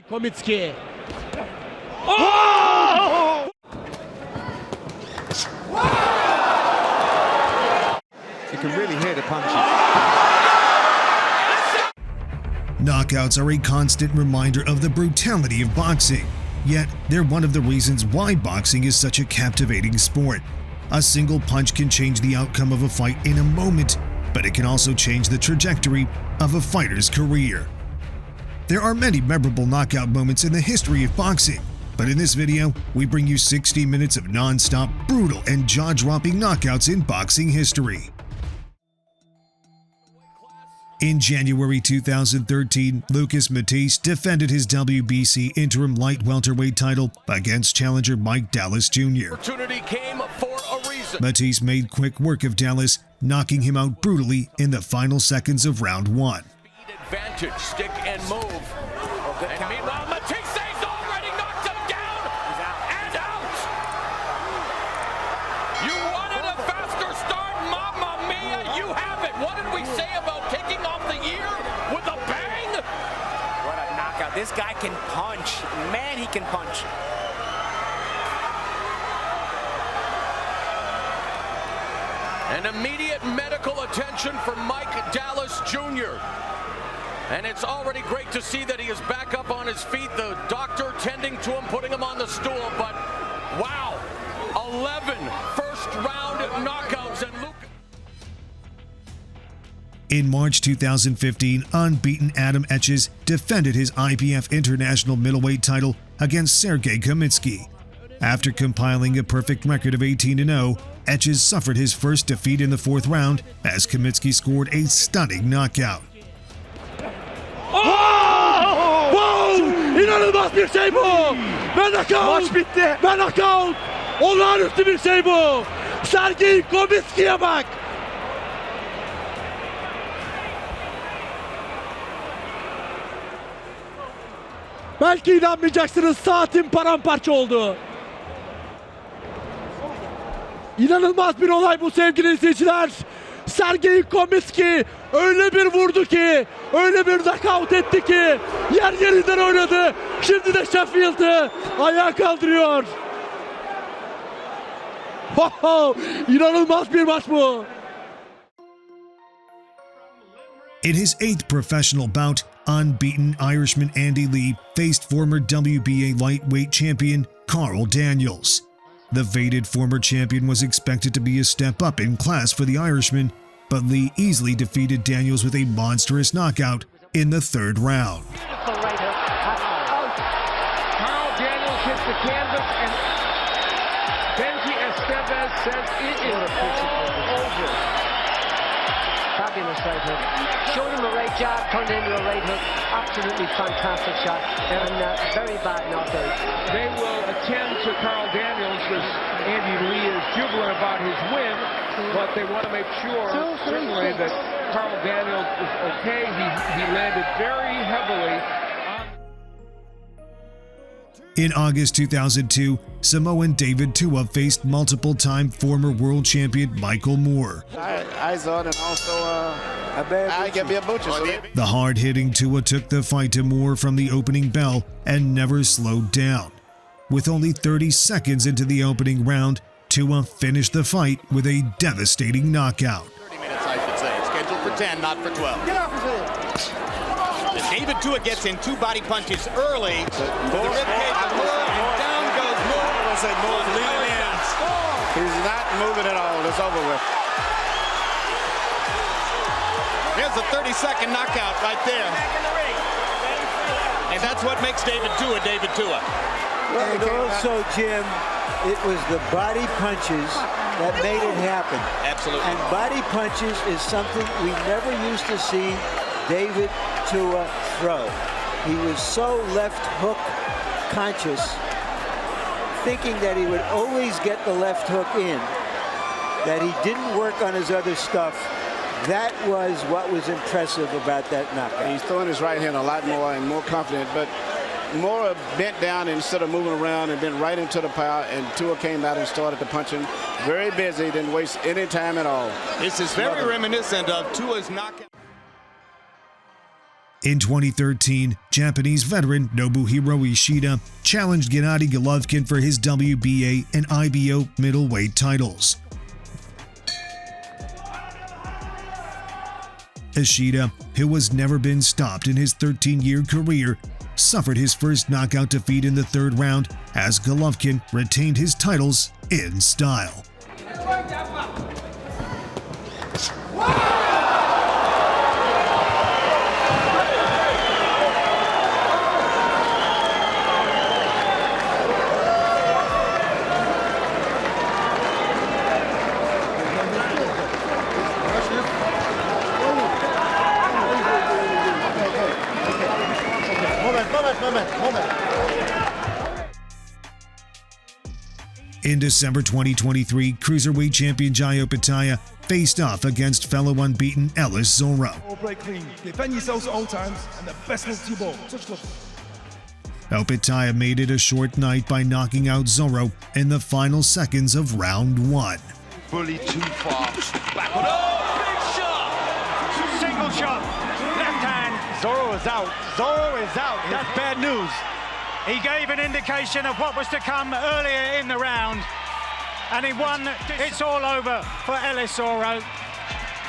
Komitski. Oh! You can really hear the punches. Knockouts are a constant reminder of the brutality of boxing, yet they're one of the reasons why boxing is such a captivating sport. A single punch can change the outcome of a fight in a moment, but it can also change the trajectory of a fighter's career. There are many memorable knockout moments in the history of boxing, but in this video, we bring you 60 minutes of non-stop, brutal, and jaw-dropping knockouts in boxing history. In January 2013, Lucas Matisse defended his WBC interim light welterweight title against challenger Mike Dallas Jr. Opportunity came for a reason. Matisse made quick work of Dallas, knocking him out brutally in the final seconds of round 1. Speed advantage, stick and move. And meanwhile, Matisse already knocked him down and out. You wanted a faster start, Mamma Mia, you have it. What did we say about kicking off the year with a bang? What a knockout. This guy can punch. Man, he can punch. An immediate medical attention for Mike Dallas Jr. And it's already great to see that he is back up on his feet. The doctor tending to him, putting him on the stool. But wow, 11 first-round knockouts. And Luke. In March 2015, Unbeaten Adam Etches defended his IBF International Middleweight title against Sergey Kamitsky. After compiling a perfect record of 18-0, Etches suffered his first defeat in the 4th round as Kamitsky scored a stunning knockout. Oh! Wow! İnanılmaz bir şey bu! Ve knockout! Maç bitti! Ve knockout! Olağanüstü bir şey bu! Sergey Komitski'ye bak! Belki inanmayacaksınız, saatim paramparça oldu. İnanılmaz bir olay bu sevgili izleyiciler. Sergey Komitski öyle bir vurdu ki, öyle bir knockout etti ki yer yerinden oynadı. Şimdi de Sheffield'ı ayağa kaldırıyor. İnanılmaz bir maç bu. In his 8th professional bout, Unbeaten Irishman Andy Lee faced former WBA lightweight champion Carl Daniels. The faded former champion was expected to be a step up in class for the Irishman, but Lee easily defeated Daniels with a monstrous knockout in the 3rd round. Carl Daniels hits the canvas and Benji Estevez says it is all over. Fabulous right hook. Showed him a right jab, turned into a right hook. Absolutely fantastic shot and very bad knockout. They will attend to Carl Daniels as Andy Lee is jubilant about his win, but they want to make sure certainly that Carl Daniels is okay. He landed very heavily. In August 2002, Samoan David Tua faced multiple-time former world champion Michael Moore. The hard-hitting Tua took the fight to Moore from the opening bell and never slowed down. With only 30 seconds into the opening round, Tua finished the fight with a devastating knockout. 30 minutes, I should say. Scheduled for 10, not for 12. Get off of it! David Tua gets in 2 body punches early. The ribcage of Moore, and down goes Moore. I said Moore's leaning in. He's not moving at all. It's over with. There's a 30-second knockout right there. And that's what makes David Tua David Tua. And also, Jim, it was the body punches that made it happen. Absolutely. And body punches is something we never used to see David Tua throw. He was so left hook conscious, thinking that he would always get the left hook in, that he didn't work on his other stuff. That was what was impressive about that knockout. He's throwing his right hand a lot more and more confident, but Moore bent down instead of moving around and bent right into the power, and Tua came out and started to punch him. Very busy, didn't waste any time at all. This is very reminiscent of Tua's knockout. In 2013, Japanese veteran Nobuhiro Ishida challenged Gennady Golovkin for his WBA and IBO middleweight titles. Ishida, who has never been stopped in his 13-year career, suffered his first knockout defeat in the third round as Golovkin retained his titles in style. In December 2023, cruiserweight champion Jai Opetaia faced off against fellow unbeaten Ellis Zorro. All break clean. Defend yourselves at all times, and the best move to your ball. Touch glove. Opetaia made it a short night by knocking out Zorro in the final seconds of round 1. Bully too far. Back. Oh, big shot! Single shot. Left hand. Zorro is out. Zorro is out. That's bad news. He gave an indication of what was to come earlier in the round, and he won. It's all over for Ellis Zorro.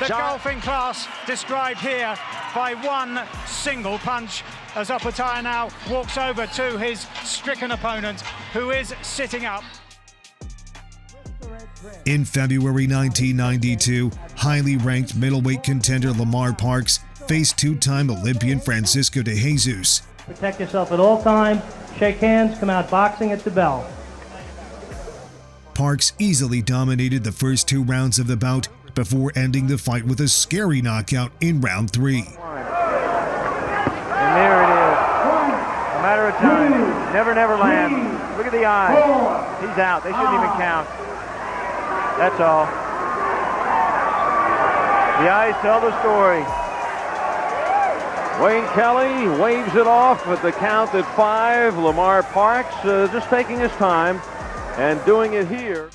The golfing class described here by one single punch, as Opetaia now walks over to his stricken opponent, who is sitting up. In February 1992, highly ranked middleweight contender Lamar Parks faced two-time Olympian Francisco de Jesus. Protect yourself at all times. Shake hands, come out boxing at the bell. Parks easily dominated the first 2 rounds of the bout before ending the fight with a scary knockout in round 3. And there it is. A matter of time. Never land. Look at the eyes. He's out. They shouldn't even count. That's all. The eyes tell the story. Wayne Kelly waves it off at the count at 5. Lamar Parks just taking his time and doing it here.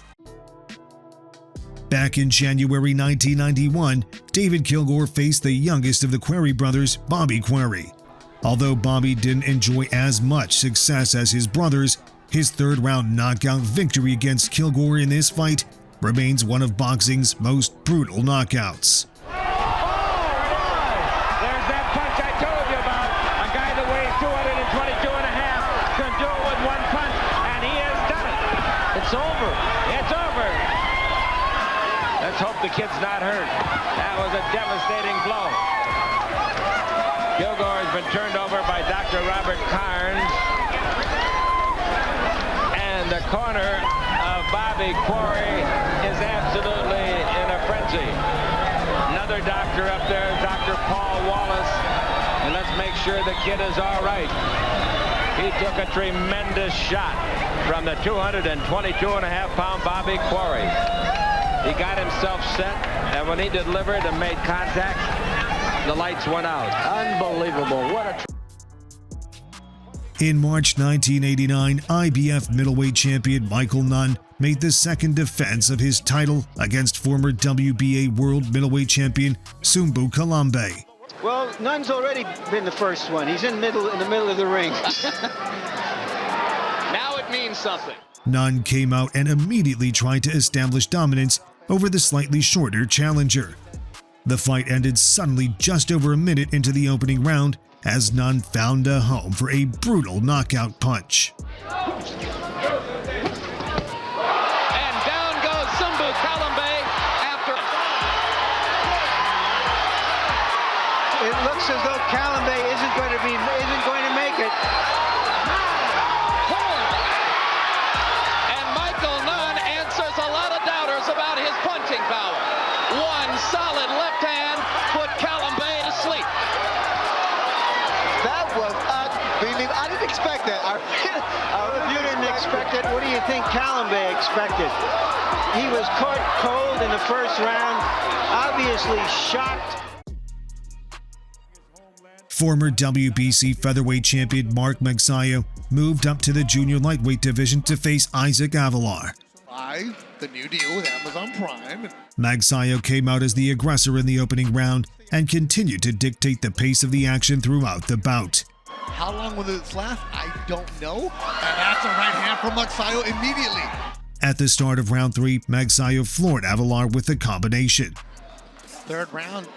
Back in January 1991, David Kilgore faced the youngest of the Query brothers, Bobby Query. Although Bobby didn't enjoy as much success as his brothers, his third-round knockout victory against Kilgore in this fight remains one of boxing's most brutal knockouts. It's over. It's over. Let's hope the kid's not hurt. That was a devastating blow. Kilgore has been turned over by Dr. Robert Carnes. And the corner of Bobby Quarry is absolutely in a frenzy. Another doctor up there, Dr. Paul Wallace. And let's make sure the kid is all right. He took a tremendous shot from the 222.5-pound Bobby Quarry. He got himself set, and when he delivered and made contact, the lights went out. Unbelievable. What a... In March 1989, IBF middleweight champion Michael Nunn made the second defense of his title against former WBA world middleweight champion Sumbu Kalambe. Well, Nunn's already been the first one. He's in the middle of the ring. Now it means something. Nunn came out and immediately tried to establish dominance over the slightly shorter challenger. The fight ended suddenly just over a minute into the opening round as Nunn found a home for a brutal knockout punch. And down goes Sumbu Kalambe after... It looks as though Kalambe isn't going to make it. And Michael Nunn answers a lot of doubters about his punching power. One solid left hand put Kalambe to sleep. That was unbelievable. I didn't expect that. You didn't expect it. What do you think Kalambe expected? He was caught cold in the first round, obviously shocked. Former WBC featherweight champion Mark Magsayo moved up to the junior lightweight division to face Isaac Avalar. The new deal with Amazon Prime. Magsayo came out as the aggressor in the opening round, and continued to dictate the pace of the action throughout the bout. How long will this last? I don't know. And that's a right hand from Magsayo immediately. At the start of round 3, Magsayo floored Avelar with the combination. Third round.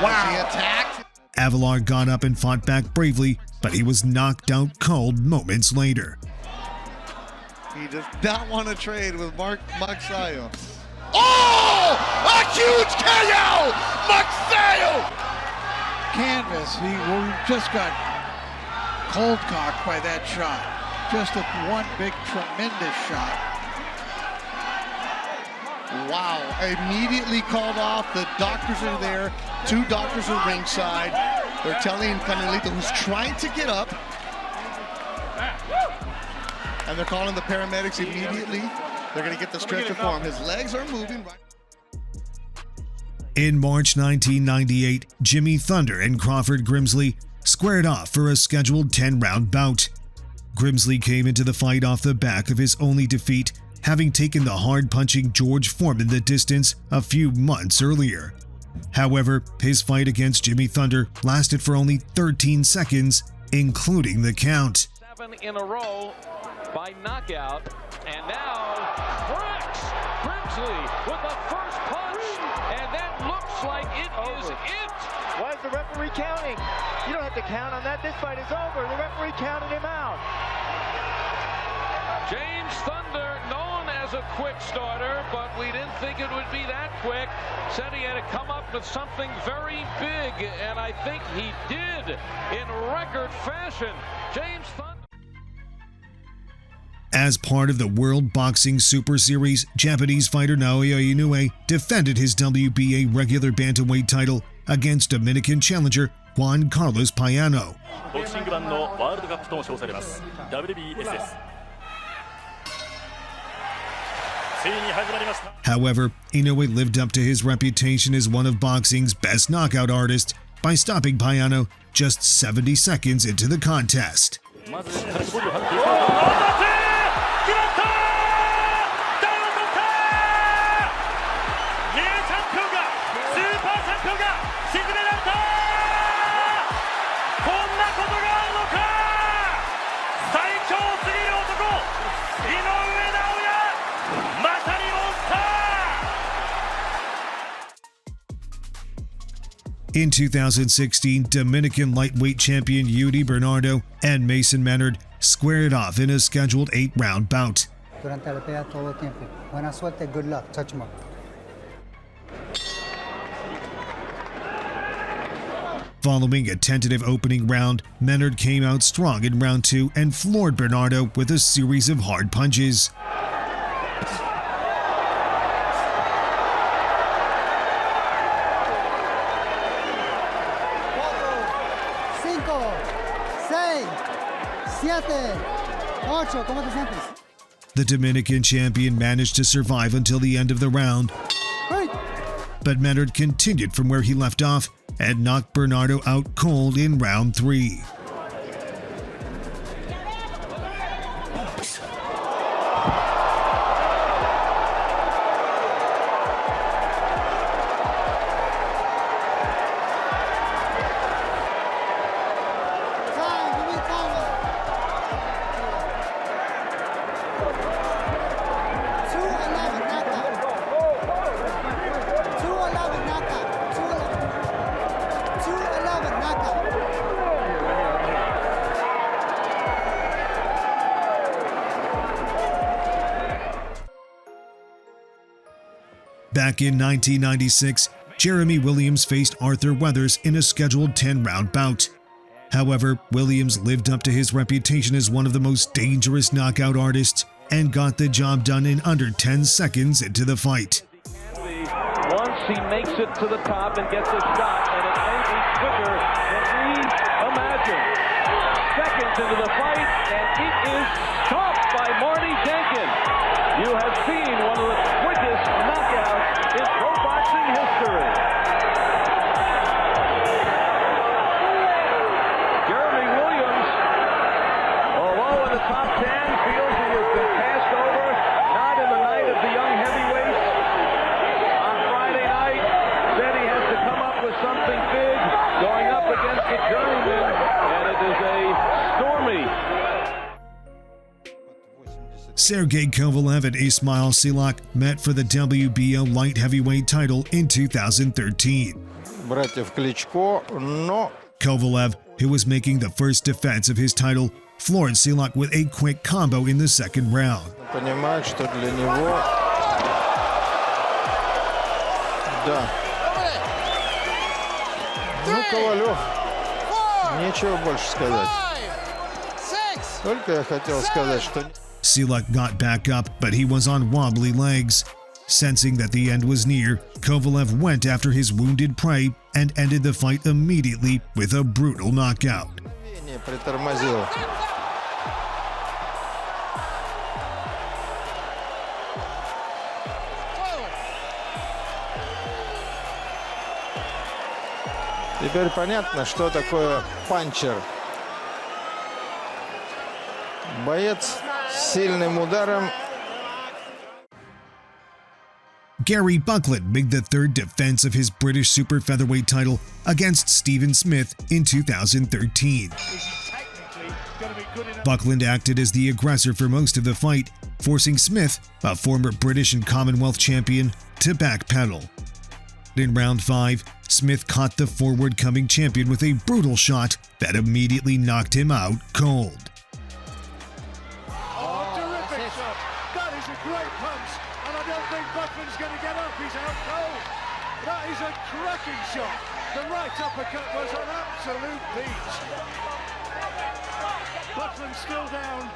Wow. He attacked. Avelar got up and fought back bravely, but he was knocked out cold moments later. He does not want to trade with Magsayo. Oh! A huge KO! Magsayo! Canvas, he just got cold cocked by that shot. Just one big, tremendous shot. Wow, immediately called off. The doctors are there. 2 doctors are ringside. They're telling Canelito, who's trying to get up, and they're calling the paramedics immediately. They're going to get the stretcher for him. His legs are moving. In March 1998, Jimmy Thunder and Crawford Grimsley squared off for a scheduled 10-round bout. Grimsley came into the fight off the back of his only defeat, having taken the hard-punching George Foreman the distance a few months earlier. However, his fight against Jimmy Thunder lasted for only 13 seconds, including the count. 7 in a row by knockout, and now Grimsley with the first punch, and that looks like it is it. Why is the referee counting? You don't have to count on that. This fight is over. The referee counted him out. James Thunder, known as a quick starter, but we didn't think it would be that quick. Said he had to come up with something very big, and I think he did in record fashion. James Thunder. As part of the World Boxing Super Series, Japanese fighter Naoya Inoue defended his WBA regular bantamweight title against Dominican challenger Juan Carlos Payano. However, Inoue lived up to his reputation as one of boxing's best knockout artists by stopping Payano just 70 seconds into the contest. In 2016, Dominican lightweight champion Yuri Bernardo and Mason Menard squared off in a scheduled 8-round bout. Durante la pelea todo el tiempo. Buena suerte, good luck. Touch him up. Following a tentative opening round, Menard came out strong in round 2 and floored Bernardo with a series of hard punches. The Dominican champion managed to survive until the end of the round, but Menard continued from where he left off and knocked Bernardo out cold in round 3. Back in 1996, Jeremy Williams faced Arthur Weathers in a scheduled 10-round bout. However, Williams lived up to his reputation as one of the most dangerous knockout artists and got the job done in under 10 seconds into the fight. Once he makes it to the top and gets a shot, and it may be quicker than we imagined. Seconds into the fight, and it is stopped by Marty Jenkins. You have seen one of the quickest knockouts in pro boxing history. Jeremy Williams, although in the top 10, feels he has been passed over, not in the night of the young heavyweights. On Friday night, said he has to come Sergey Kovalev and Ismail Silak met for the WBO light heavyweight title in 2013. Kovalev, who was making the first defense of his title, floored Silak with a quick combo in the second round. Ковалев, нечего больше сказать. Только я хотел сказать, что... Silak got back up, but he was on wobbly legs. Sensing that the end was near, Kovalev went after his wounded prey and ended the fight immediately with a brutal knockout. Притормозил. Теперь понятно, что такое панчер. Боец с сильным ударом. Gary Buckland made the third defense of his British super featherweight title against Stephen Smith in 2013. Buckland acted as the aggressor for most of the fight, forcing Smith, a former British and Commonwealth champion, to backpedal. In round 5, Smith caught the forward-coming champion with a brutal shot that immediately knocked him out cold. Terrific shot. That is a great punch, and I don't think Buckland's going to get up. He's out cold. That is a cracking shot. The right uppercut was an absolute beat. Buckland's still down.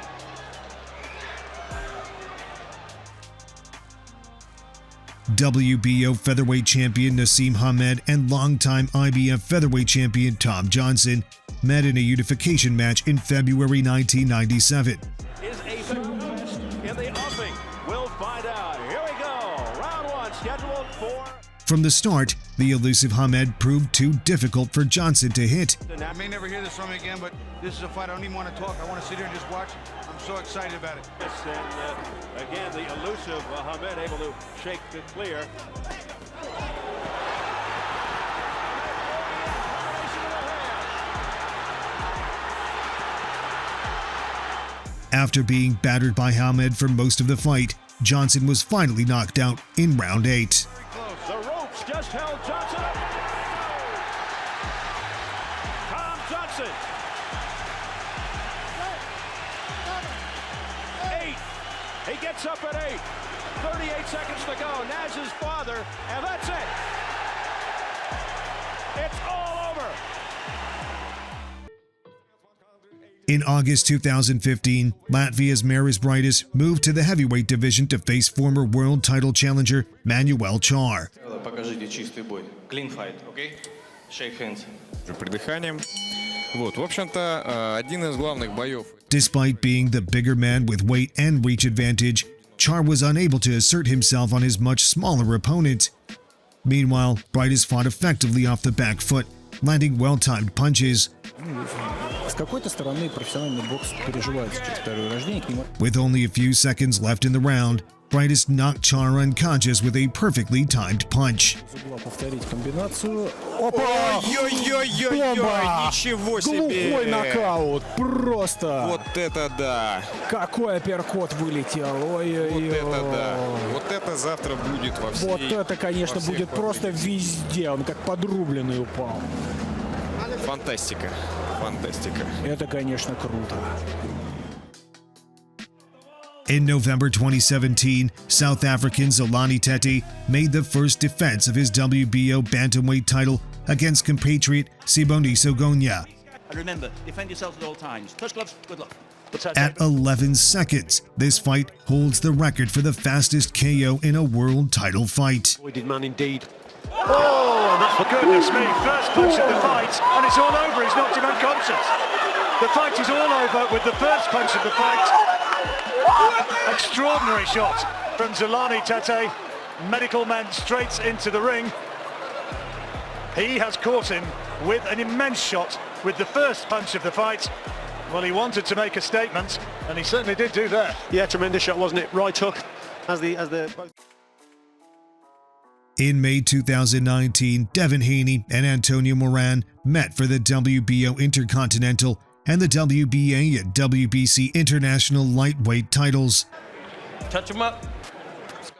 WBO featherweight champion Naseem Hamed and longtime IBF featherweight champion Tom Johnson met in a unification match in February 1997. Is a in the offing. We'll find out. Here we go. Round 1 scheduled for... From the start, the elusive Hamed proved too difficult for Johnson to hit. I may never hear this from him again, but this is a fight I don't even want to talk. I want to sit here and just watch. I'm so excited about it. And again, the elusive Hamed able to shake it clear. After being battered by Hamed for most of the fight, Johnson was finally knocked out in round 8. The ropes just held Johnson up. Tom Johnson. 8. He gets up at 8. 38 seconds to go. Naz's father, and that's it. It's all over. In August 2015, Latvia's Maris Britis moved to the heavyweight division to face former world title challenger Manuel Char. Покажите чистый бой. Clean fight, okay? Shake hands. Придыханием. Вот, в общем-то, один из главных боев. Despite being the bigger man with weight and reach advantage, Char was unable to assert himself on his much smaller opponent. Meanwhile, Britis fought effectively off the back foot, landing well-timed punches. С какой-то стороны профессиональный бокс переживается через второе рождение. With only a few seconds left in the round, Britis knocked Char unconscious with a perfectly timed punch. Повторить комбинацию. Опа! Ой-ой-ой-ой-ой! Ничего себе! Глухой нокаут! Просто! Вот это да! Какой апперкот вылетел! Ой-ой-ой! Вот это да! Вот это завтра будет во всей... Вот это, конечно, будет просто везде! Он как подрубленный упал. Фантастика! Фантастика! Это, конечно, круто. In November 2017, South African Zolani Tete made the first defense of his WBO bantamweight title against compatriot Siboniso Gonya. And remember, defend yourself at all times. Touch gloves, good luck. At 11 seconds, this fight holds the record for the fastest KO in a world title fight. Avoided man indeed. Oh, for goodness me, first punch of the fight, and it's all over, he's knocked him unconscious. The fight is all over with the first punch of the fight. Extraordinary shot from Zolani Tete. Medical man straight into the ring. He has caught him with an immense shot with the first punch of the fight. Well, he wanted to make a statement, and he certainly did do that. Yeah, tremendous shot, wasn't it? Right hook as the In May 2019, Devin Haney and Antonio Moran met for the WBO Intercontinental and the WBA and WBC International Lightweight titles. Touch him up.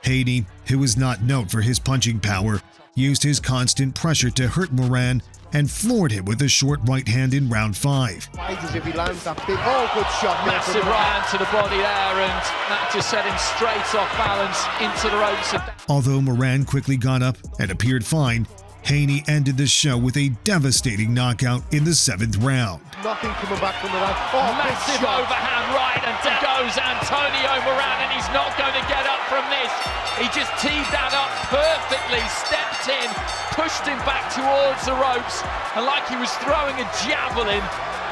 Haney, who is not known for his punching power, used his constant pressure to hurt Moran and floored him with a short right hand in round 5. If he lands that big, oh, good shot. Massive right hand to the body there, and that just set him straight off balance into the ropes. Although Moran quickly got up and appeared fine, Haney ended the show with a devastating knockout in the 7th round. Nothing coming back from Moran. Oh, massive overhand right, and down goes Antonio Moran, and he's not going to get up from this. He just teed that up perfectly, stepped in, pushed him back towards the ropes, and like he was throwing a javelin,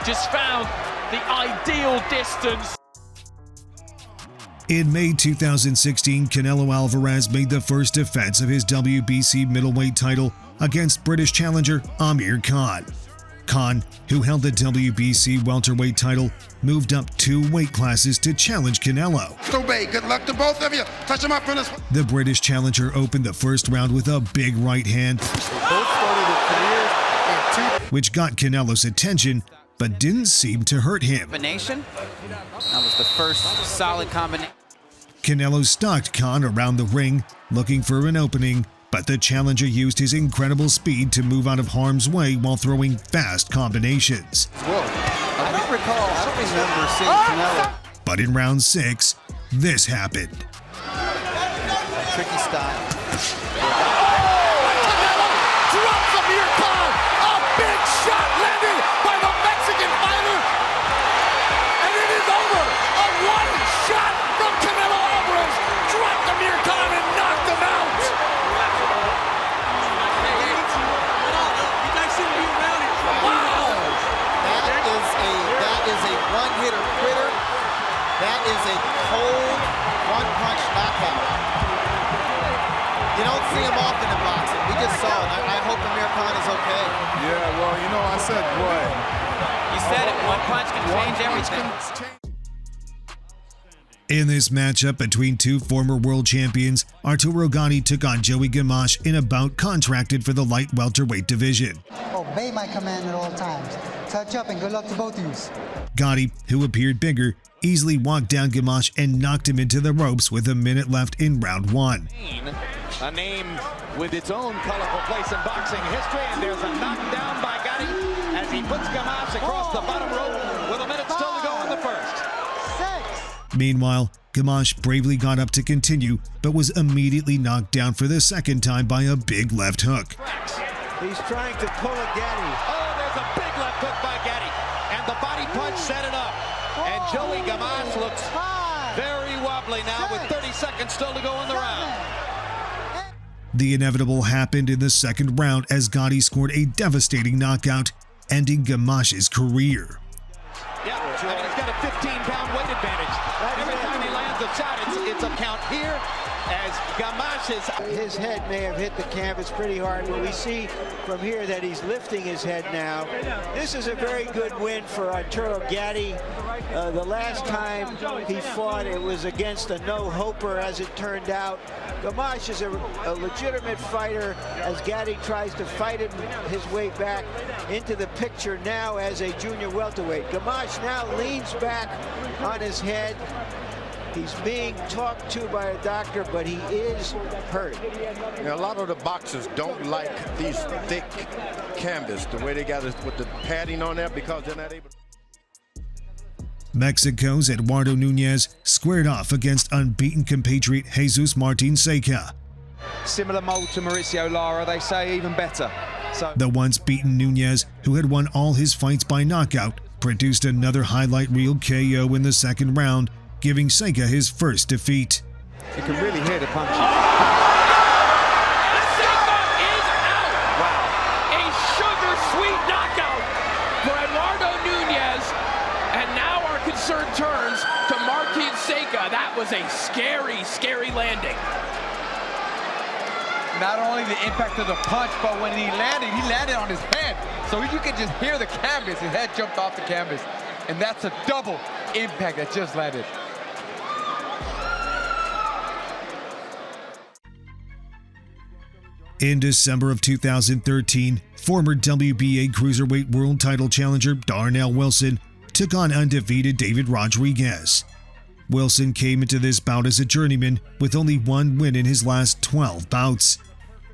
just found the ideal distance. In May 2016, Canelo Alvarez made the first defense of his WBC middleweight title against British challenger Amir Khan. Khan, who held the WBC welterweight title, moved up 2 weight classes to challenge Canelo. Good luck to both of you. Touch him up for this. The British challenger opened the first round with a big right hand, which got Canelo's attention, but didn't seem to hurt him. Combination. That was the first solid combination. Canelo stalked Khan around the ring, looking for an opening, but the challenger used his incredible speed to move out of harm's way while throwing fast combinations. I don't remember seeing Canelo. But in round 6, this happened. Tricky style. Canelo drops Amir Khan. A big shot landed by the Mexican fighter. And it is over. A one shot from Canelo Alvarez. Dropped Amir Khan and knocked him out. That is a one-hitter quitter. That is a cold one-punch knockout. You don't see him often in boxing. We just saw it. I hope Amir Khan is okay. Yeah, well, you know, I said what? You said it. One punch can change everything. In this matchup between 2 former world champions, Arturo Gatti took on Joey Gamache in a bout contracted for the light welterweight division. Obey my command at all times. Touch up and good luck to both of you. Gatti, who appeared bigger, easily walked down Gamache and knocked him into the ropes with a minute left in round 1. A name with its own colorful place in boxing history, and there's a knockdown by Gatti as he puts Gamache across the bottom rope with a minute still to go in the first. Meanwhile, Gamache bravely got up to continue, but was immediately knocked down for the second time by a big left hook. He's trying to pull a Gatti. Oh, there's a big left hook by Gatti, and the body punch set it up. And Joey Gamache looks very wobbly now with 30 seconds still to go in the round. The inevitable happened in the second round as Gatti scored a devastating knockout, ending Gamache's career. Yeah, I mean, he's got a 15-pound weight advantage. Every time he lands a shot, it's a count here as Gamache's... His head may have hit the canvas pretty hard, but we see from here that he's lifting his head now. This is a very good win for Arturo Gatti. The last time he fought, it was against a no-hoper, as it turned out. Gamache is a legitimate fighter as Gatti tries to fight his way back into the picture now as a junior welterweight. Gamache now leans back on his head. He's being talked to by a doctor, but he is hurt. Yeah, a lot of the boxers don't like these thick canvas, the way they got it with the padding on there, because they're not able to... Mexico's Eduardo Nunez squared off against unbeaten compatriot Jesus Martin Seca. Similar mold to Mauricio Lara, they say, even better. The once beaten Nunez, who had won all his fights by knockout, produced another highlight reel KO in the second round, giving Seca his first defeat. You can really hear the punches. Seca is out! Wow. A sugar-sweet knockout for Eduardo Nunez, and now our concern turns to Martin Seca. That was a scary, scary landing. Not only the impact of the punch, but when he landed on his head. So you can just hear the canvas. His head jumped off the canvas. And that's a double impact that just landed. In December of 2013, former WBA Cruiserweight World Title challenger Darnell Wilson took on undefeated David Rodriguez. Wilson came into this bout as a journeyman with only one win in his last 12 bouts.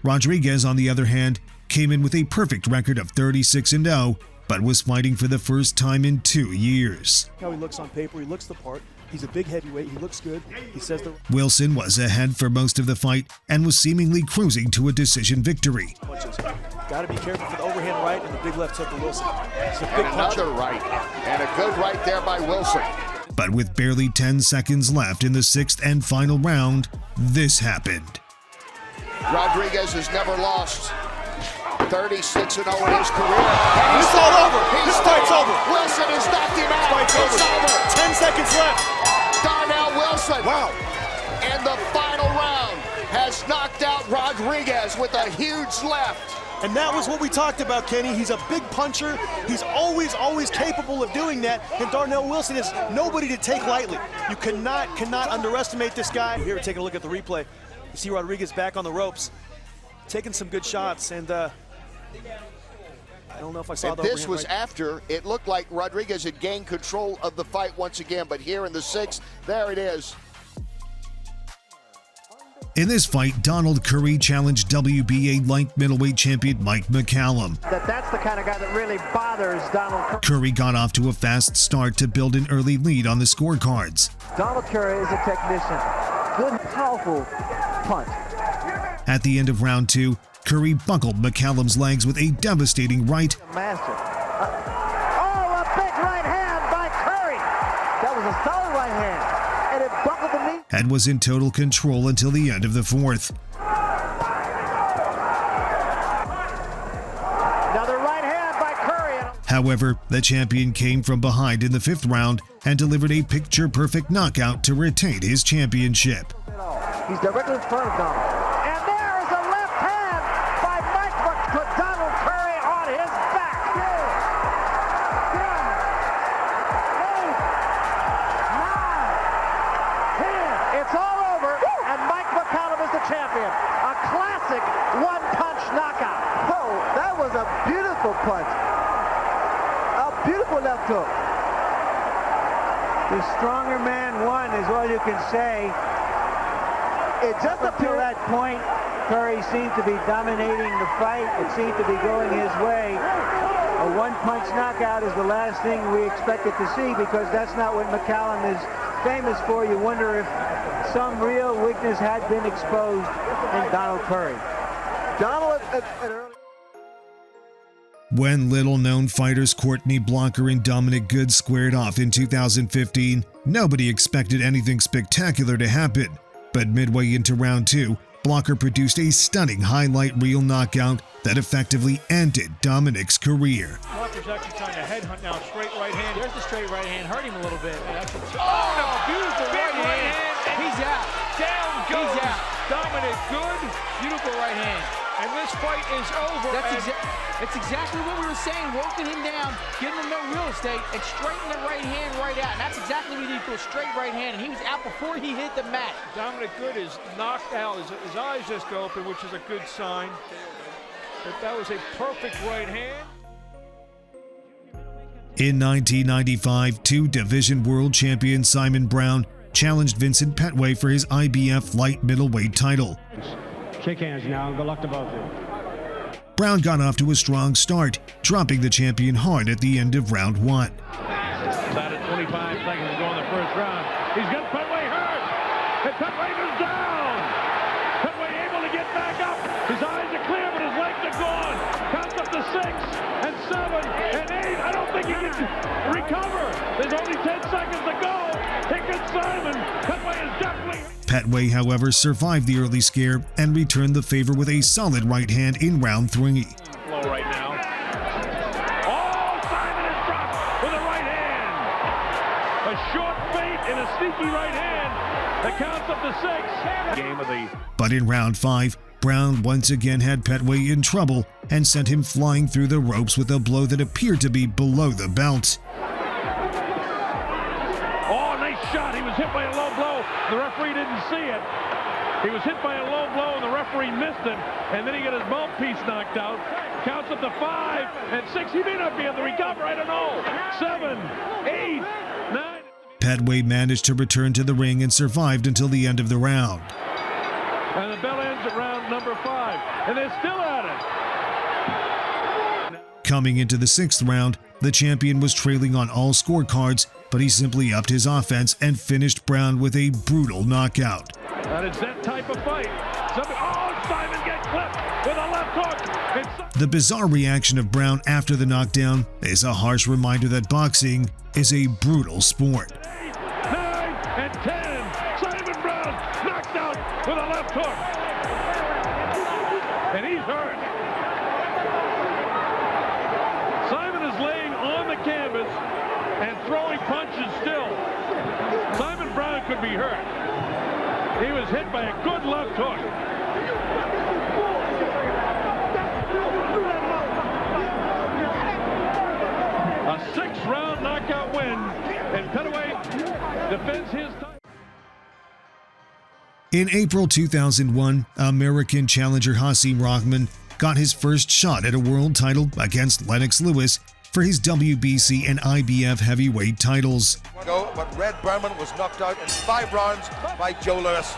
Rodriguez, on the other hand, came in with a perfect record of 36-0, but was fighting for the first time in 2 years. How he looks on paper, he looks the part. He's a big heavyweight, he looks good, he says the... Wilson was ahead for most of the fight and was seemingly cruising to a decision victory. Got to be careful for the overhand right and the big left hook of Wilson. It's a big puncher. Another right, and a good right there by Wilson. But with barely 10 seconds left in the 6th and final round, this happened. Rodriguez has never lost. 36-0 in his career. It's all over. This fight's over. Wilson has knocked him out. It's over. 10 seconds left. Darnell Wilson. Wow. And the final round has knocked out Rodriguez with a huge left. And that was what we talked about, Kenny. He's a big puncher. He's always capable of doing that. And Darnell Wilson is nobody to take lightly. You cannot underestimate this guy. Here, taking a look at the replay. You see Rodriguez back on the ropes, taking some good shots. And I don't know if I saw that. This was after it looked like Rodriguez had gained control of the fight once again. But here in the 6th, there it is. In this fight, Donald Curry challenged WBA light middleweight champion Mike McCallum. That's the kind of guy that really bothers Donald Curry. Curry got off to a fast start to build an early lead on the scorecards. Donald Curry is a technician. Good, powerful punch. At the end of round 2, Curry buckled McCallum's legs with a devastating right. Master. A big right hand by Curry. That was a solid right hand. And it buckled the knee. And was in total control until the end of the 4th. Another right hand by Curry. However, the champion came from behind in the 5th round and delivered a picture-perfect knockout to retain his championship. He's directly in front of Donald. And there is a left hand by Donald Curry on his back. It's all over, and Mike McCallum is the champion. A classic one-punch knockout. Oh, that was a beautiful punch. A beautiful left hook. The stronger man won is all you can say. It just up until that point, Curry seemed to be dominating the fight. It seemed to be going his way. A one-punch knockout is the last thing we expected to see because that's not what McCallum is famous for. You wonder if some real weakness had been exposed in Donald Curry. Donald When little-known fighters Courtney Blocker and Dominic Good squared off in 2015, nobody expected anything spectacular to happen. But midway into round 2, Blocker produced a stunning highlight reel knockout that effectively ended Dominic's career. Blocker's actually trying to headhunt now. Straight right hand. There's the straight right hand. Hurt him a little bit. Beautiful right hand. He's out. Down goes Dominic Good. Beautiful right hand. And this fight is over. That's exactly what we were saying. Working him down, giving him no real estate, and straighten the right hand right out. And that's exactly what he did for a straight right hand. And he was out before he hit the mat. Dominic Good is knocked out. His eyes just go open, which is a good sign. But that was a perfect right hand. In 1995, two-division world champion Simon Brown challenged Vincent Petway for his IBF light middleweight title. Shake hands now and good luck to both of you. Brown got off to a strong start, dropping the champion hard at the end of round 1. About 25 seconds to go in the first round. He's got Petway hurt, and Petway goes down. Petway able to get back up. His eyes are clear, but his legs are gone. Counts up to 6 and 7 and 8. I don't think he can recover. There's only 10 seconds to go. Take it, Simon. Petway is definitely... Petway, however, survived the early scare and returned the favor with a solid right hand in round 3. Low right now. Oh, Simon is dropped with a right hand. A short feint and a sneaky right hand that counts up to 6. Game of the... But in round 5, Brown once again had Petway in trouble and sent him flying through the ropes with a blow that appeared to be below the belt. Oh, nice shot. He was hit by a low blow. The referee didn't see it. He was hit by a low blow and the referee missed it. And then he got his mouthpiece knocked out. Counts up to 5 and 6. He may not be able to recover. I don't know. 7, 8, 9. Petway managed to return to the ring and survived until the end of the round. And the bell ends at round number 5, and they're still at it. Coming into the 6th round, the champion was trailing on all scorecards, but he simply upped his offense and finished Brown with a brutal knockout. And it's that type of fight. Simon gets clipped with a left hook. The bizarre reaction of Brown after the knockdown is a harsh reminder that boxing is a brutal sport. 9 and 10. Simon Brown knocked out with a left hook. And he's hurt. Simon is laying on the canvas and throwing punches still. Simon Brown could be hurt. He was hit by a good left hook. A 6th-round knockout win, and Petway defends his title. In April 2001, American challenger Hasim Rahman got his first shot at a world title against Lennox Lewis for his WBC and IBF heavyweight titles. But Red Berman was knocked out in 5 rounds by Joe Lewis.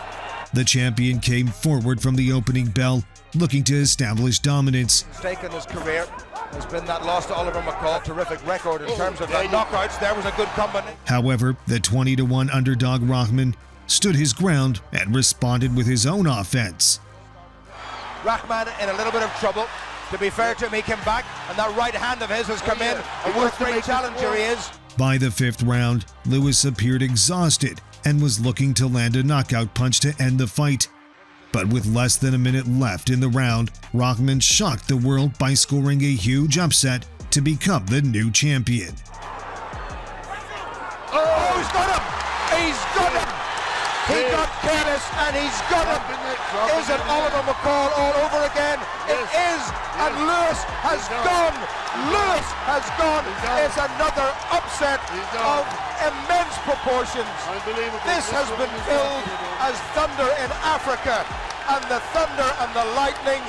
The champion came forward from the opening bell, looking to establish dominance. Mistake in his career has been that loss to Oliver McCall. Terrific record in terms of the knockouts. There was a good combination. However, the 20-1 underdog Rahman stood his ground and responded with his own offense. Rahman in a little bit of trouble. To be fair to him, he came back, and that right hand of his has come in. And what a great challenger he is. By the 5th round, Lewis appeared exhausted and was looking to land a knockout punch to end the fight. But with less than a minute left in the round, Rahman shocked the world by scoring a huge upset to become the new champion. Oh, he's got him! He's got him! He got careless and he's got him! Is it Oliver McCall all over again? It is! And Lewis has gone! Lewis has gone! It's another upset of immense proportions. This has been billed as thunder in Africa, and the thunder and the lightning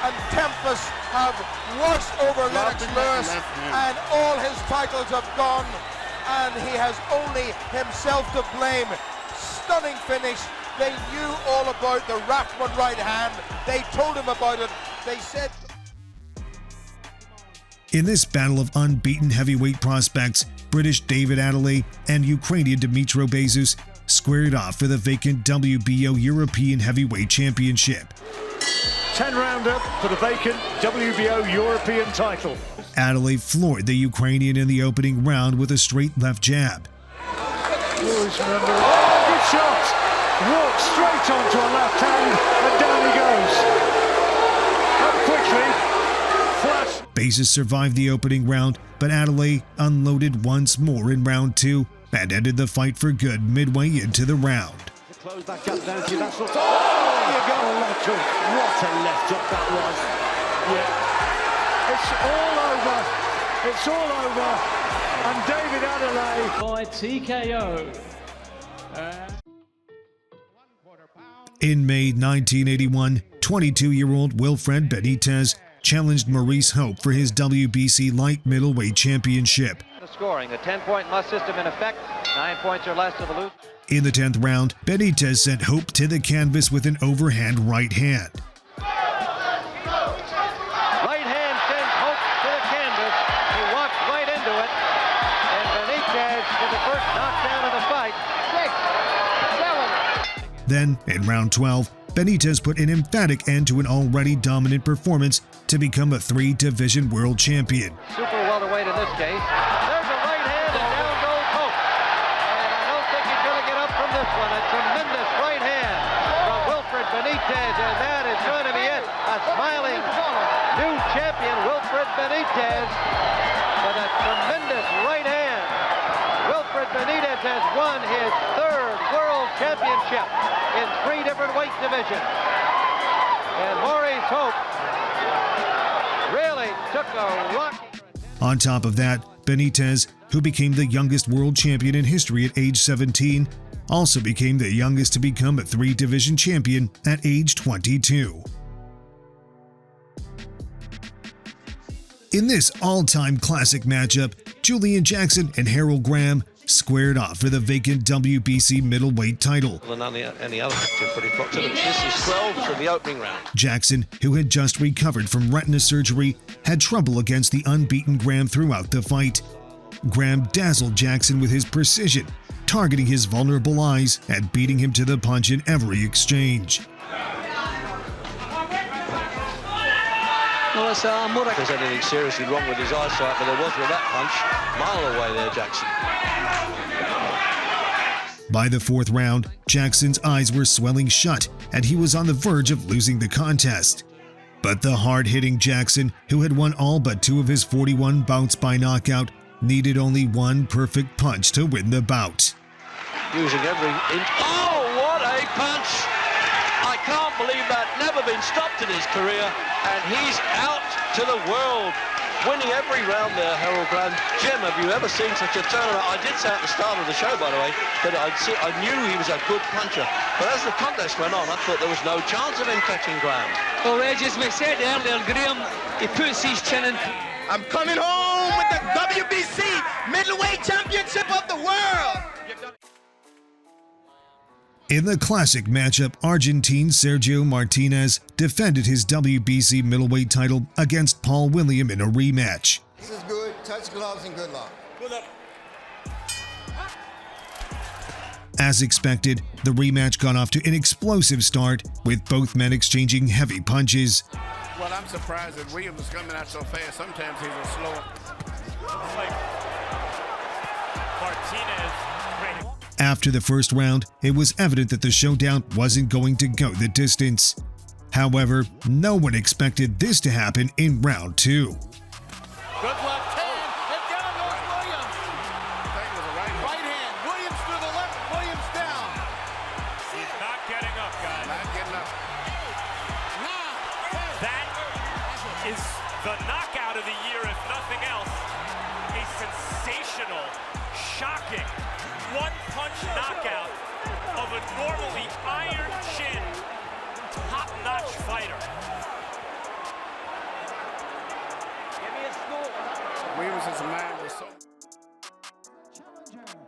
and tempest have washed over Lennox Lewis, and all his titles have gone, and he has only himself to blame. Stunning finish. They knew all about the Rahman right hand. They told him about it. They said... In this battle of unbeaten heavyweight prospects, British David Adelaide and Ukrainian Dmitro Bezus squared off for the vacant WBO European Heavyweight Championship. 10-rounder for the vacant WBO European title. Adelaide floored the Ukrainian in the opening round with a straight left jab. Always remember, good shot! Walks straight onto a left hand, and down he goes. Up quickly, flash. Bezus survived the opening round, but Adelaide unloaded once more in round 2 and ended the fight for good midway into the round. Close that gap down to that sort of... Oh, you got a left hook. What a left hook that was. Yeah. It's all over. It's all over. And David Adelaide... By TKO. In May 1981, 22-year-old Wilfred Benitez challenged Maurice Hope for his WBC light middleweight championship. The scoring, the 10-point must system in effect, 9 points or less to the loser. In the 10th round, Benitez sent Hope to the canvas with an overhand right hand. Right hand sends Hope to the canvas. He walks right into it. And Benitez with the first knockdown of the fight. 6, 7. Then, in round 12, Benitez put an emphatic end to an already dominant performance to become a 3-division world champion. Super welterweight in this case. There's a right hand and down goes Hope. And I don't think he's going to get up from this one. A tremendous right hand from Wilfred Benitez, and that is going to be it. A smiling new champion, Wilfred Benitez, with a tremendous right hand. Wilfred Benitez has won his 3rd world championship in 3 different weight divisions. And Maurice Hope really took a rocky... On top of that, Benitez, who became the youngest world champion in history at age 17, also became the youngest to become a 3-division champion at age 22. In this all-time classic matchup, Julian Jackson and Harold Graham squared off for the vacant WBC middleweight title. Than any other active footy proximity. This is 12 from the opening round. Jackson, who had just recovered from retina surgery, had trouble against the unbeaten Graham throughout the fight. Graham dazzled Jackson with his precision, targeting his vulnerable eyes and beating him to the punch in every exchange. Well, I'm not there's anything seriously wrong with his eyesight, but there was with that punch. Mile away there, Jackson. By the fourth round, Jackson's eyes were swelling shut, and he was on the verge of losing the contest. But the hard-hitting Jackson, who had won all but 2 of his 41 bouts by knockout, needed only one perfect punch to win the bout. Using every inch. Oh, what a punch! I can't believe that. Never been stopped in his career, and he's out to the world. Winning every round there, Harold Graham. Jim, have you ever seen such a turnaround? I did say at the start of the show, by the way, that I knew he was a good puncher. But as the contest went on, I thought there was no chance of him catching Graham. Well, Reg, as we said earlier, Graham, he puts his chin in. I'm coming home with the WBC Middleweight Championship of the World. In the classic matchup, Argentine Sergio Martinez defended his WBC middleweight title against Paul William in a rematch. This is good. Touch gloves and good luck. Good luck. As expected, the rematch got off to an explosive start, with both men exchanging heavy punches. Well, I'm surprised that Williams is coming out so fast. Sometimes he's a slow. Like Martinez. After the first round, it was evident that the showdown wasn't going to go the distance. However, no one expected this to happen in round 2. Good left hand, and down goes Williams. That was a right hand. Williams to the left, Williams down. He's not getting up, guys. Not getting up. That is the knockout of the year, if nothing else. A sensational, shocking, one-punch knockout of a normally iron chin, top-notch fighter. Williams' mind was so...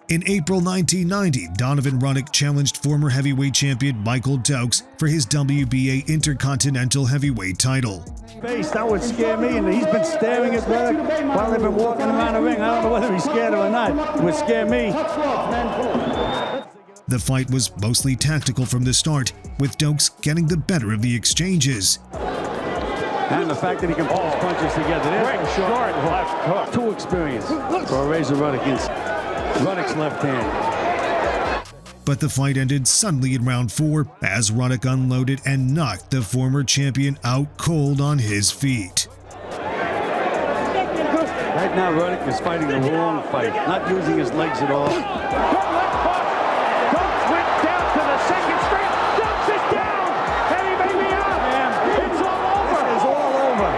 In April 1990, Donovan Ruddock challenged former heavyweight champion Michael Dokes for his WBA Intercontinental Heavyweight title. Face, that would scare me, and he's been staring at Ruddock while they've been walking around the ring. I don't know whether he's scared or not. It would scare me. The fight was mostly tactical from the start, with Dokes getting the better of the exchanges. And the fact that he can pull his punches together. There's a short left hook. Too experienced for Razor Ruddock against Ruddock's left hand. But the fight ended suddenly in round 4 as Ruddock unloaded and knocked the former champion out cold on his feet. Right now, Ruddock is fighting the wrong fight, not using his legs at all. Dokes went down to the second straight. Dokes is down, and he may be out. Man, it's all over. It's all over.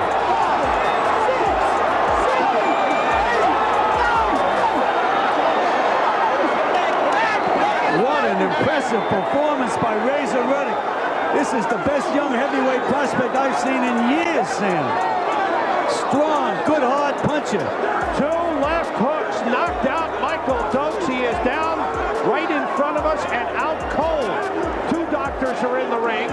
What an impressive performance by Razor Ruddock. This is the best young heavyweight prospect I've seen in years, Sam. Strong, good hard puncher. 2 left hooks knocked out Michael Dokes. He is down right in front of us and out cold. 2 doctors are in the ring.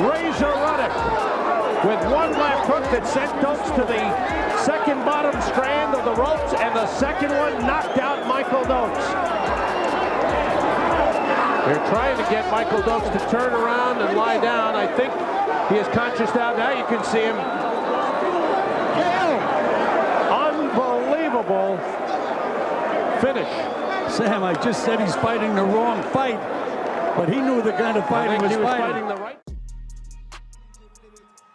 Razor Ruddock with 1 left hook that sent Dokes to the second bottom strand of the ropes, and the second one knocked out Michael Dokes. They're trying to get Michael Dokes to turn around and lie down. I think he is conscious now. Now you can see him. Unbelievable finish. Sam, I just said he's fighting the wrong fight, but he knew the kind of fight he was fighting. The right.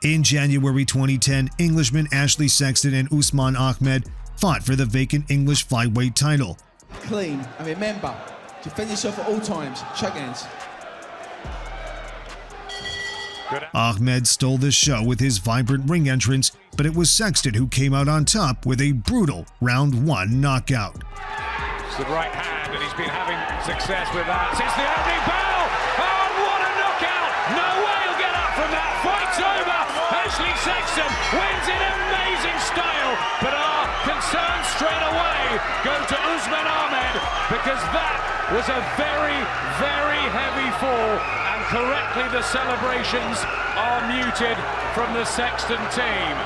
In January 2010, Englishmen Ashley Sexton and Usman Ahmed fought for the vacant English flyweight title. Clean, and remember, defend yourself at all times. Shake hands. Ahmed stole the show with his vibrant ring entrance, but it was Sexton who came out on top with a brutal round 1 knockout. It's the right hand, and he's been having success with that since the opening bell. Oh, what a knockout! No way he'll get up from that. Fight's over. Ashley Sexton wins in amazing style, but our concerns straight away go to Usman Ahmed, because that was a very, very heavy fall, and correctly the celebrations are muted from the Sexton team.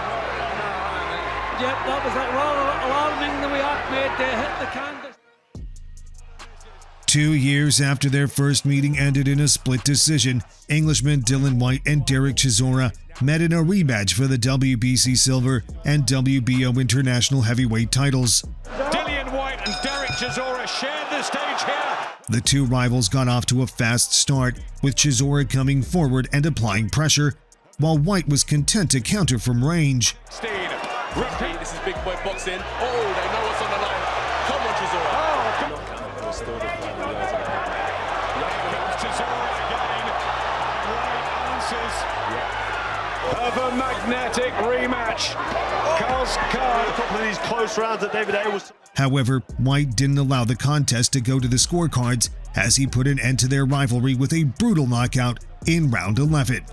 Yep, that was alarming the way Ahmed hit the canvas. 2 years after their first meeting ended in a split decision, Englishmen Dillian White and Derek Chisora met in a rematch for the WBC Silver and WBO International Heavyweight titles. Dillian White and Derek Chisora shared the stage here. The two rivals got off to a fast start, with Chisora coming forward and applying pressure, while White was content to counter from range. Repeat, this is big boy boxing. Oh, they know what's on the line. Come on, Chisora. Of a magnetic rematch. Carl's card. A couple of these close rounds that David A was. However, White didn't allow the contest to go to the scorecards as he put an end to their rivalry with a brutal knockout in round 11.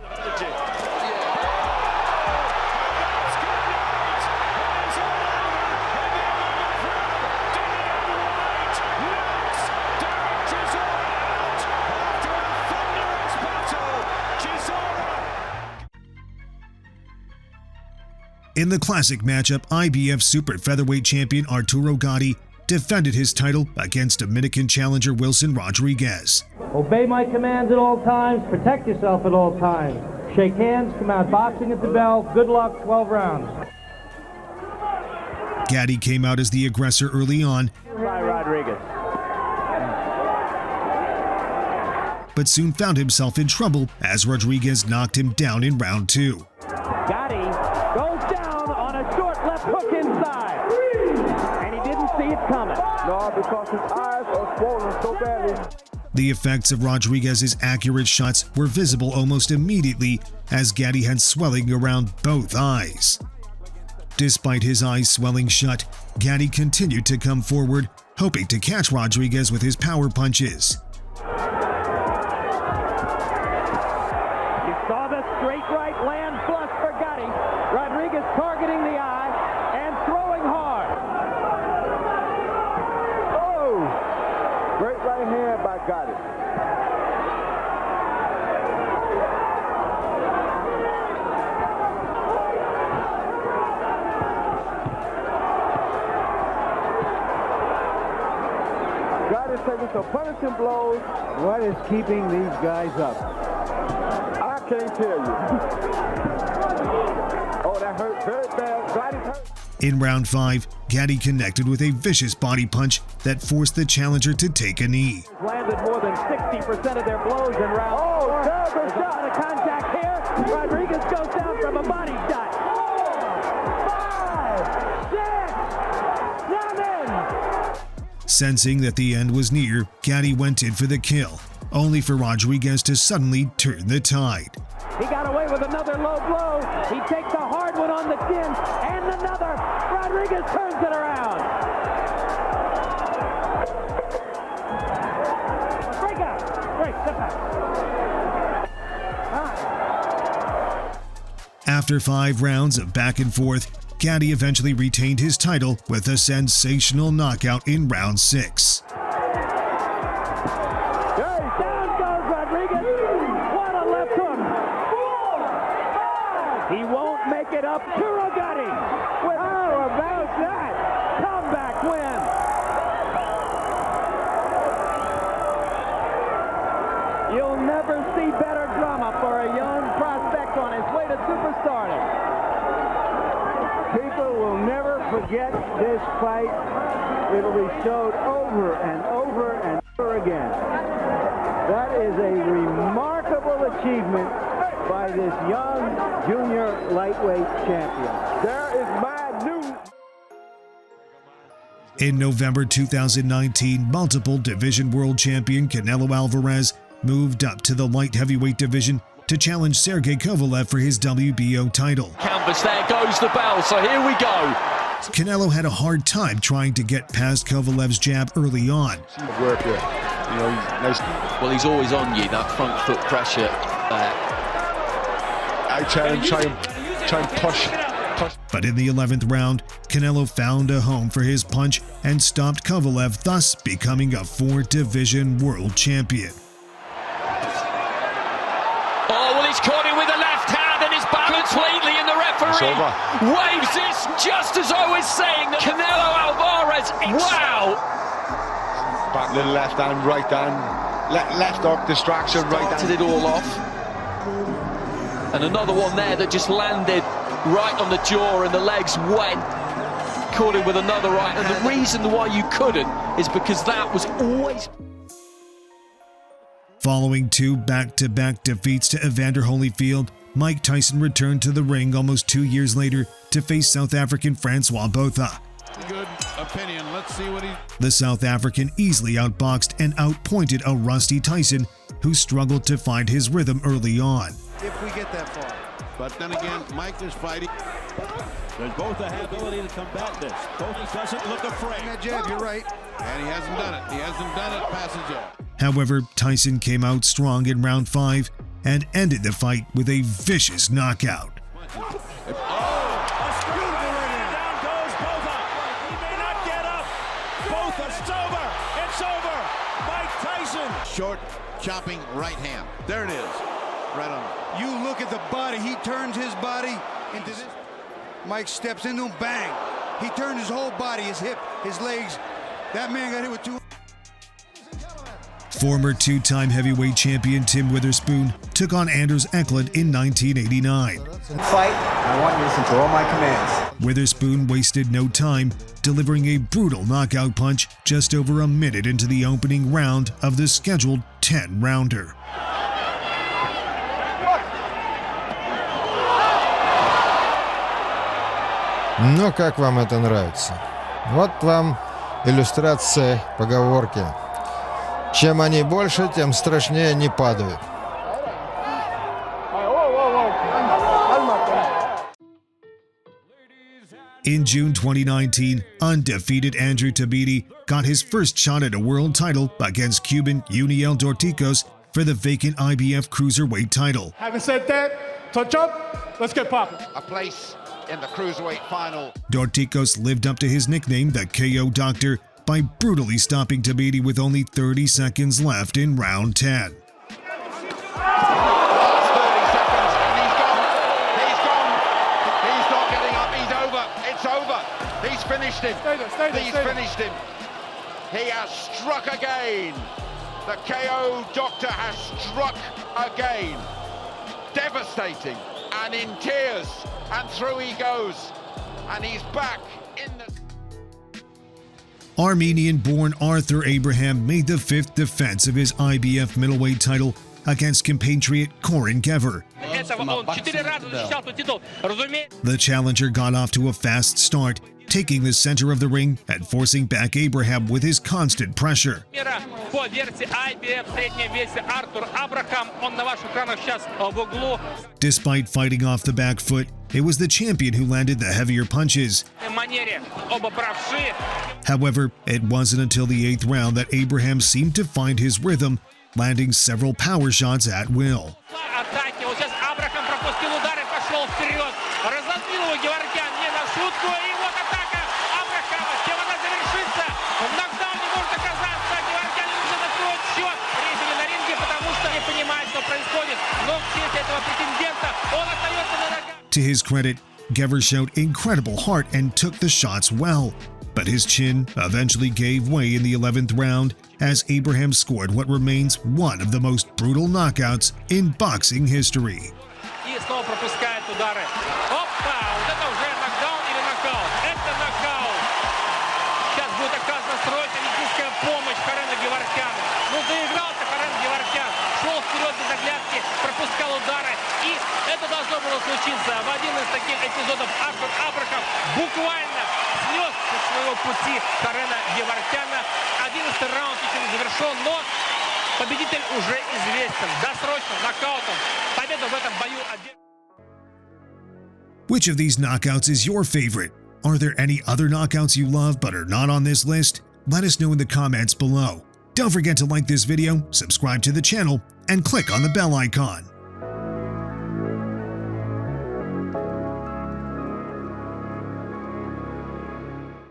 In the classic matchup, IBF super featherweight champion Arturo Gatti defended his title against Dominican challenger Wilson Rodriguez. Obey my commands at all times, protect yourself at all times. Shake hands, come out boxing at the bell. Good luck, 12 rounds. Gatti came out as the aggressor early on, By Rodriguez. but soon found himself in trouble as Rodriguez knocked him down in round 2. Gatti goes down on a short left hook inside. And he didn't see it coming. No, because his eyes are swollen so badly. The effects of Rodriguez's accurate shots were visible almost immediately as Gatti had swelling around both eyes. Despite his eyes swelling shut, Gatti continued to come forward, hoping to catch Rodriguez with his power punches. You saw the straight right land flush for Gatti. Rodriguez targeting the eye and throwing hard. Oh! Great right hand by Gatti. Gatti's taking some punishing blows. What is keeping these guys up? I can't tell you. Oh, that hurt very bad. Gatti's hurt. In round 5, Gatti connected with a vicious body punch that forced the challenger to take a knee. Landed more than 60% of their blows in round 4. There's a lot of contact here. Rodriguez goes down from a body shot. 5, 6, 7. Sensing that the end was near, Gatti went in for the kill, only for Rodriguez to suddenly turn the tide. He got away with another low blow. He takes a hard one on the chin and another. Rodriguez turns it around. Break out. Break. Step back. After 5 rounds of back and forth, Gatti eventually retained his title with a sensational knockout in round 6. Down goes Rodriguez. What a left hook. 4, 5. He won't make it up. Arturo Gatti. How about that? Comeback win. You'll never see better drama for a young prospect on his way to superstardom. People will never forget this fight. It'll be showed over and over and over again. That is a remarkable achievement by this young junior lightweight champion. There is my new... In November 2019, multiple division world champion Canelo Alvarez moved up to the light heavyweight division to challenge Sergey Kovalev for his WBO title. Canvas, there goes the bell, so here we go. Canelo had a hard time trying to get past Kovalev's jab early on. Work there. You know, he's nice. Well, he's always on you, that front foot pressure. I try and try and push. But in the 11th round, Canelo found a home for his punch and stopped Kovalev, thus becoming a 4-division world champion. Oh, well, he's caught him with a left hand and he's back completely, and the referee waves this just as I was saying that Canelo Alvarez, wow! Back little left hand, right hand, left hook, distraction, right hand. Started it all off. And another one there that just landed right on the jaw and the legs went. Caught him with another right, and the reason why you couldn't is because that was always... Following 2 back-to-back defeats to Evander Holyfield, Mike Tyson returned to the ring almost 2 years later to face South African Francois Botha. Good opinion. Let's see what he... The South African easily outboxed and outpointed a rusty Tyson who struggled to find his rhythm early on. If we get that far. But then again, Mike is fighting. There's both the ability to combat this. Both doesn't look afraid. That jab, you're right. And he hasn't done it. He hasn't done it past the jab. However, Tyson came out strong in round 5 and ended the fight with a vicious knockout. Down goes Botha. He may not get up. Botha, it's over. It's over. Mike Tyson. Short, chopping right hand. There it is. Right on. You look at the body. He turns his body into this. Mike steps into him, bang. He turned his whole body, his hip, his legs. That man got hit with 2. Former 2-time heavyweight champion Tim Witherspoon took on Anders Eklund in 1989. Fight, I want you to listen to all my commands. Witherspoon wasted no time, delivering a brutal knockout punch just over a minute into the opening round of the scheduled 10-rounder. Ну, как вам это нравится? Вот вам иллюстрация поговорки. Чем они больше, тем страшнее они падают. In June 2019, undefeated Andrew Tabiti got his first shot at a world title against Cuban Uniel Dorticos for the vacant IBF cruiserweight title. Having said that, touch up, let's get popping. A place in the cruiserweight final. Dorticos lived up to his nickname, the KO Doctor, by brutally stopping Tabiti with only 30 seconds left in round 10. Last 30 seconds and he's gone. He's gone. He's not getting up. He's over. It's over. He's finished him. He's finished him. He has struck again. The KO Doctor has struck again. Devastating and in tears. And through he goes. And he's back in the... Armenian-born Arthur Abraham made the 5th defense of his IBF middleweight title against compatriot Corin Gever. The challenger got off to a fast start, taking the center of the ring and forcing back Abraham with his constant pressure. Despite fighting off the back foot, it was the champion who landed the heavier punches. However, it wasn't until the 8th round that Abraham seemed to find his rhythm, landing several power shots at will. To his credit, Gever showed incredible heart and took the shots well, but his chin eventually gave way in the 11th round as Abraham scored what remains one of the most brutal knockouts in boxing history. случиться. В один из таких эпизодов Артур Абрахам буквально снес со своего пути Карена Геворкяна. 11-й раунд еще не завершен, но победитель уже известен. Досрочным нокаутом. Победа в этом бою. Which of these knockouts is your favorite? Are there any other knockouts you love but are not on this list? Let us know in the comments below. Don't forget to like this video, subscribe to the channel, and click on the bell icon.